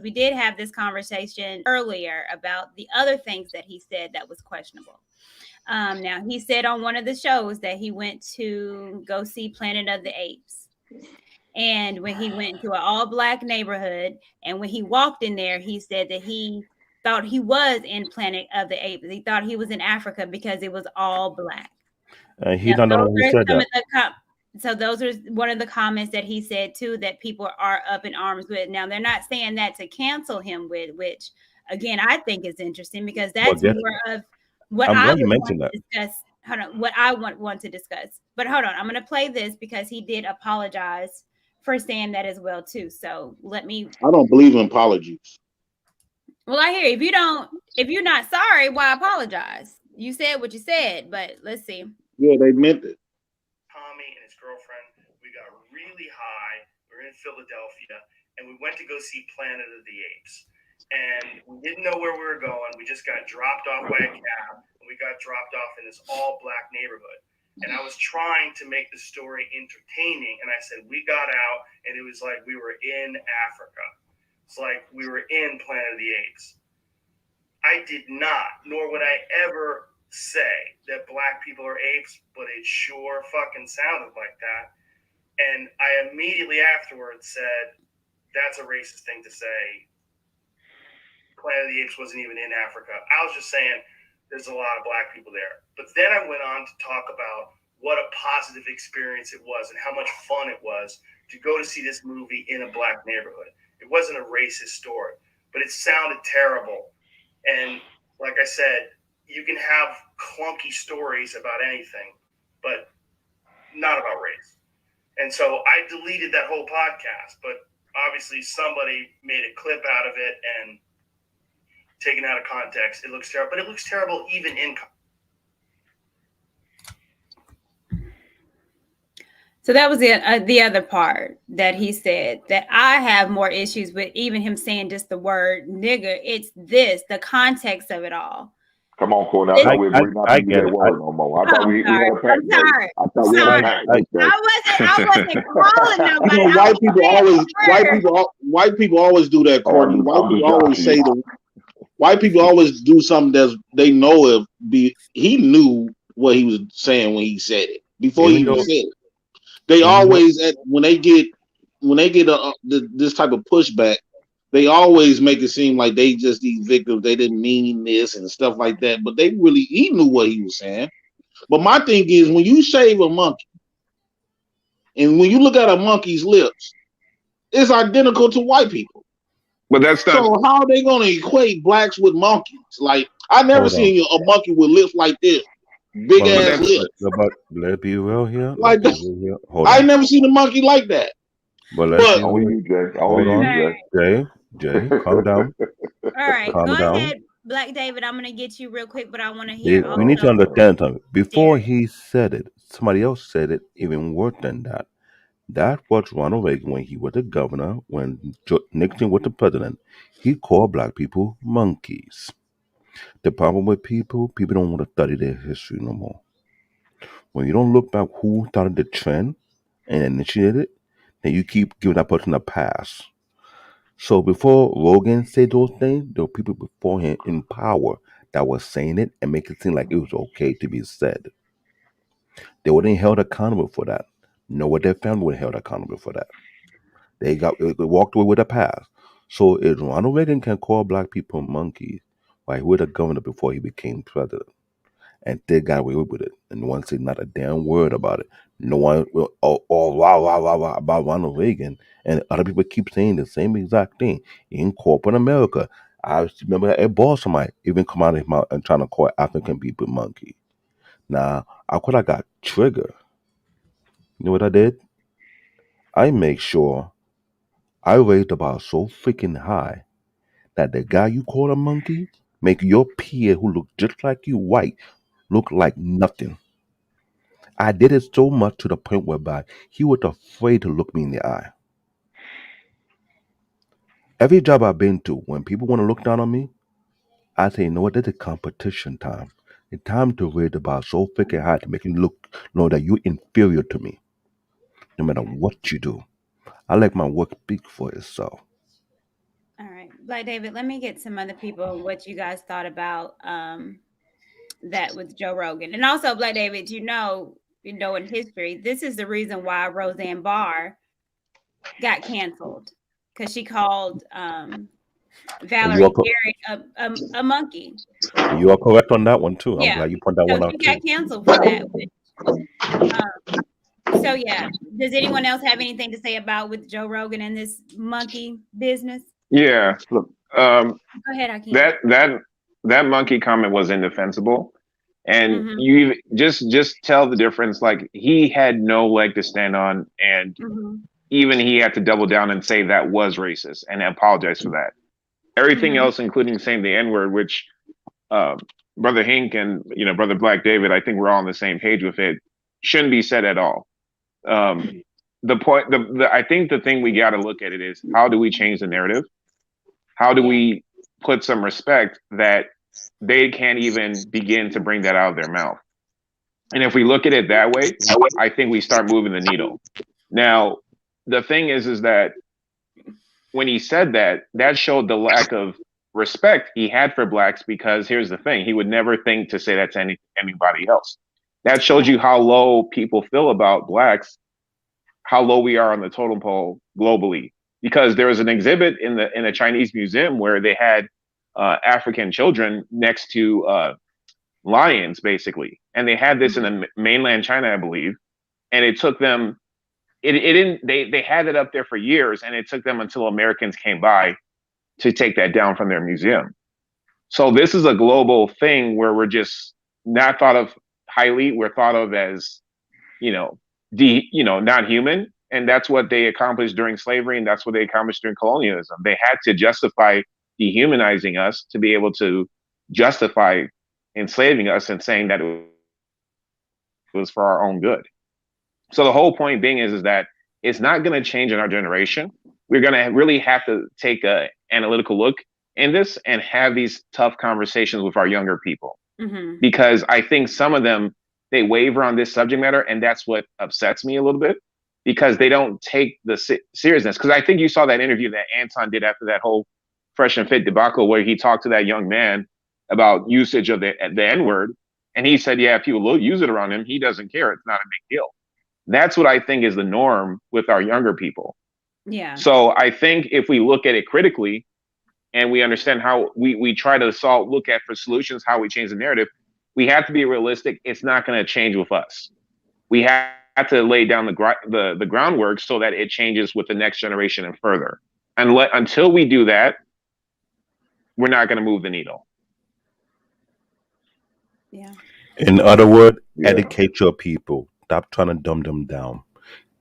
We did have this conversation earlier about the other things that he said that was questionable. Now, he said on one of the shows that he went to go see Planet of the Apes. And when he went to an all black neighborhood, and when he walked in there, he said that he thought he was in Planet of the Apes. He thought he was in Africa because it was all black. He's not the one who said that. So those are one of the comments that he said too that people are up in arms with. Now they're not saying that to cancel him with, which again I think is interesting because that's more of what I would want to discuss. Hold on, what I want to discuss. But hold on, I'm going to play this because he did apologize for saying that as well too. So let me. I don't believe in apologies. Well, I hear if you're not sorry, why apologize? You said what you said, but let's see. Yeah, they meant it. Tommy and his girlfriend, we got really high. We were in Philadelphia, and we went to go see Planet of the Apes. And we didn't know where we were going. We just got dropped off by a cab, and we got dropped off in this all-black neighborhood. And I was trying to make the story entertaining, and I said, we got out, and it was like we were in Africa. It's like we were in Planet of the Apes. I did not, nor would I ever say that black people are apes, but it sure fucking sounded like that. And I immediately afterwards said, that's a racist thing to say. Planet of the Apes wasn't even in Africa. I was just saying there's a lot of black people there. But then I went on to talk about what a positive experience it was and how much fun it was to go to see this movie in a black neighborhood. It wasn't a racist story, but it sounded terrible. And like I said, you can have clunky stories about anything, but not about race. And so I deleted that whole podcast, but obviously somebody made a clip out of it and taken out of context. It looks terrible, but it looks terrible even in context. So that was the other part that he said that I have more issues with, even him saying just the word nigger. It's the context of it all. Come on, Corey. I thought we agreed not to use that word no more. I thought we had a pact. I thought we had a pact. I wasn't calling nobody. White people always do that, Courtney. White people always do something that they know he knew what he was saying when he said it before he even said it. They always when they get this type of pushback, they always make it seem like they just these victims. They didn't mean this and stuff like that. But he knew what he was saying. But my thing is, when you shave a monkey, and when you look at a monkey's lips, it's identical to white people. But that's not. So how are they going to equate blacks with monkeys? Like I never seen a monkey with lips like this, big ass lips. But let's be real here. Like I never seen a monkey like that. But Jay, calm down. All right, go ahead, Black David. I'm gonna get you real quick, but I want to hear. We need to understand something. Before he said it, somebody else said it even worse than that. That was Ronald Reagan when he was the governor, when Nixon was the president. He called black people monkeys. The problem with people don't want to study their history no more. When you don't look back who started the trend and initiated it, then you keep giving that person a pass. So before Rogan said those things, there were people before him in power that were saying it and making it seem like it was okay to be said. They weren't held accountable for that. Nor their family were held accountable for that. They walked away with a pass. So if Ronald Reagan can call black people monkeys, why he was the governor before he became president, and they got away with it, and no one said not a damn word about it. No one will wow about Ronald Reagan, and other people keep saying the same exact thing in corporate America. I remember that a boss of mine even come out of his mouth and trying to call African people monkey. Now I could have got triggered. You know what I did? I make sure I raised the bar so freaking high that the guy you call a monkey make your peer who look just like you white look like nothing. I did it so much to the point whereby he was afraid to look me in the eye. Every job I've been to, when people want to look down on me, I say, you know what, this is competition time. It's time to raise the bar so freaking high to make you know that you're inferior to me. No matter what you do. I let my work speak for itself. All right. Black David, let me get some other people what you guys thought about that with Joe Rogan. And also, Black David, you know in history, this is the reason why Roseanne Barr got canceled, because she called Valerie Jarrett a monkey. You are correct on that one too. I'm Yeah. glad you pointed that So one out she too. got canceled for that. So yeah, does anyone else have anything to say about with Joe Rogan and this monkey business? Yeah. Look, Go ahead, Akeem. that monkey comment was indefensible, and Mhm. you just tell the difference. Like, he had no leg to stand on, and Mhm. even he had to double down and say that was racist and apologize for that. Everything Mhm. else, including saying the N word, which Brother Hink and Brother Black David, I think we're all on the same page with it, shouldn't be said at all. The point, I think the thing we got to look at it is, how do we change the narrative? How do Yeah. we put some respect that they can't even begin to bring that out of their mouth? And if we look at it that way, I think we start moving the needle. Now, the thing is that when he said that, that showed the lack of respect he had for blacks, because here's the thing, he would never think to say that to anybody else. That shows you how low people feel about blacks, how low we are on the totem pole globally. Because there was an exhibit in the Chinese museum where they had African children next to lions, basically, and they had this in the mainland China, I believe, and it took them. It didn't. They had it up there for years, and it took them until Americans came by to take that down from their museum. So this is a global thing where we're just not thought of highly. We're thought of as, not human. And that's what they accomplished during slavery, and that's what they accomplished during colonialism. They had to justify dehumanizing us to be able to justify enslaving us and saying that it was for our own good. So the whole point being is that it's not going to change in our generation. We're going to really have to take an analytical look in this and have these tough conversations with our younger people. Mm-hmm. Because I think some of them, they waver on this subject matter, and that's what upsets me a little bit, because they don't take the seriousness. Because I think you saw that interview that Anton did after that whole Fresh and Fit debacle, where he talked to that young man about usage of the N-word, and he said, yeah, if people will use it around him, he doesn't care. It's not a big deal. That's what I think is the norm with our younger people. Yeah. So I think if we look at it critically and we understand how we try to look at for solutions, how we change the narrative, we have to be realistic. It's not going to change with us. We have to lay down the groundwork so that it changes with the next generation and further. And until we do that, we're not going to move the needle. Yeah. In other words, educate your people. Stop trying to dumb them down.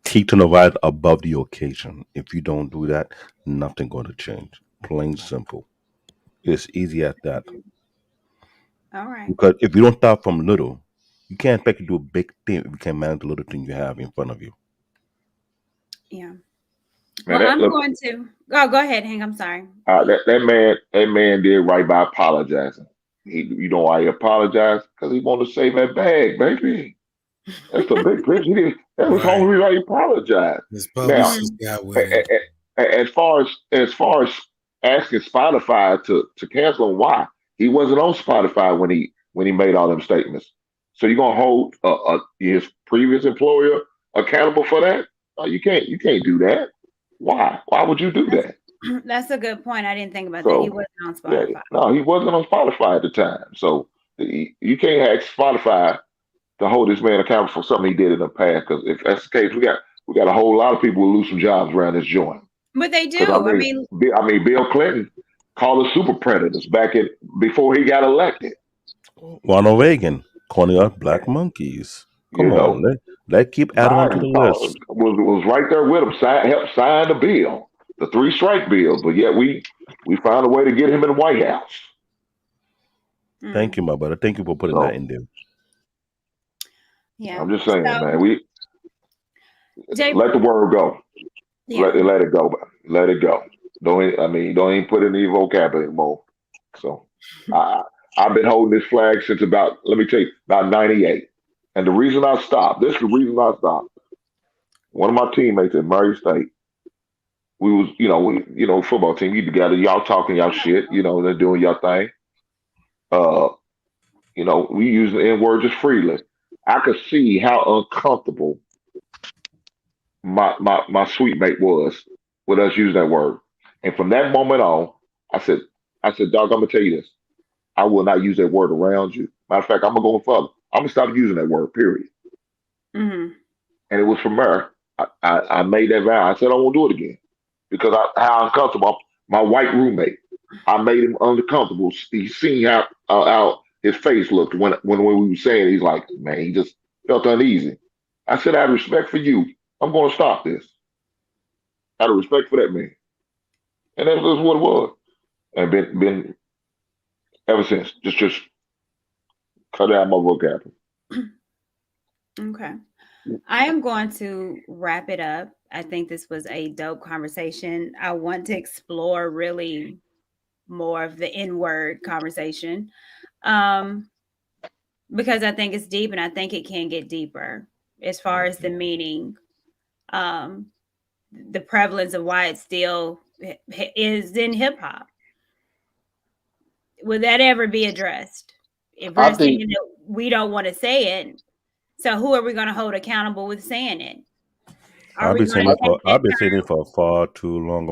Teach them to rise above the occasion. If you don't do that, nothing going to change. Plain simple. It's easy as that. All right. Because if you don't start from little, you can't expect to do a big thing if you can't manage the little thing you have in front of you. Yeah. Well, I'm going to go ahead, Hank. I'm sorry. That man did right by apologizing. You know why he apologized? Because he wanted to save that bag, baby. That's a big picture. That was the only reason he apologized. Now, as far as asking Spotify to cancel him, why? He wasn't on Spotify when he made all them statements. So you're gonna hold his previous employer accountable for that? No, you can't do that. Why? Why would you do that? That's a good point. I didn't think about that. He wasn't on Spotify. Yeah, no, he wasn't on Spotify at the time. So you can't ask Spotify to hold this man accountable for something he did in the past. Because if that's the case, we got a whole lot of people who lose some jobs around this joint. But they do. I mean, Bill Clinton called us super predators before he got elected. Ronald Reagan calling us black monkeys. Come on, let's keep adding on to the list. Was right there with him, helped sign the bill, the 3 strike bill. But yet we found a way to get him in the White House. Thank you, my brother. Thank you for putting that in there. Yeah, I'm just saying, man. Let the word go. Yeah. Let it go. Let it go. Don't even put it in the vocabulary anymore. So I've been holding this flag since about 98. And the reason I stopped, one of my teammates at Murray State, we was, football team, you together, y'all talking y'all shit, they're doing your thing. Uh, we use the N word just freely. I could see how uncomfortable my sweet mate was with us using that word. And from that moment on, I said, dog, I'm gonna tell you this. I will not use that word around you. Matter of fact, I'm gonna go further. I'm gonna stop using that word, period. Mm-hmm. And it was from her. I made that vow. I said I won't do it again because how uncomfortable my white roommate. I made him uncomfortable. He seen how his face looked when we were saying it. He's like, man, he just felt uneasy. I said, out of respect for you, I'm going to stop this. Out of respect for that man, and that's what it was. And been ever since. Just cut out my vocabulary. Okay. I am going to wrap it up. I think this was a dope conversation. I want to explore really more of the N-word conversation because I think it's deep and I think it can get deeper as far as the meaning, the prevalence of why it still is in hip hop. Will that ever be addressed? If I we're think saying that we don't want to say it, so who are we going to hold accountable with saying it? Are we going to take that I've been saying it for far too long.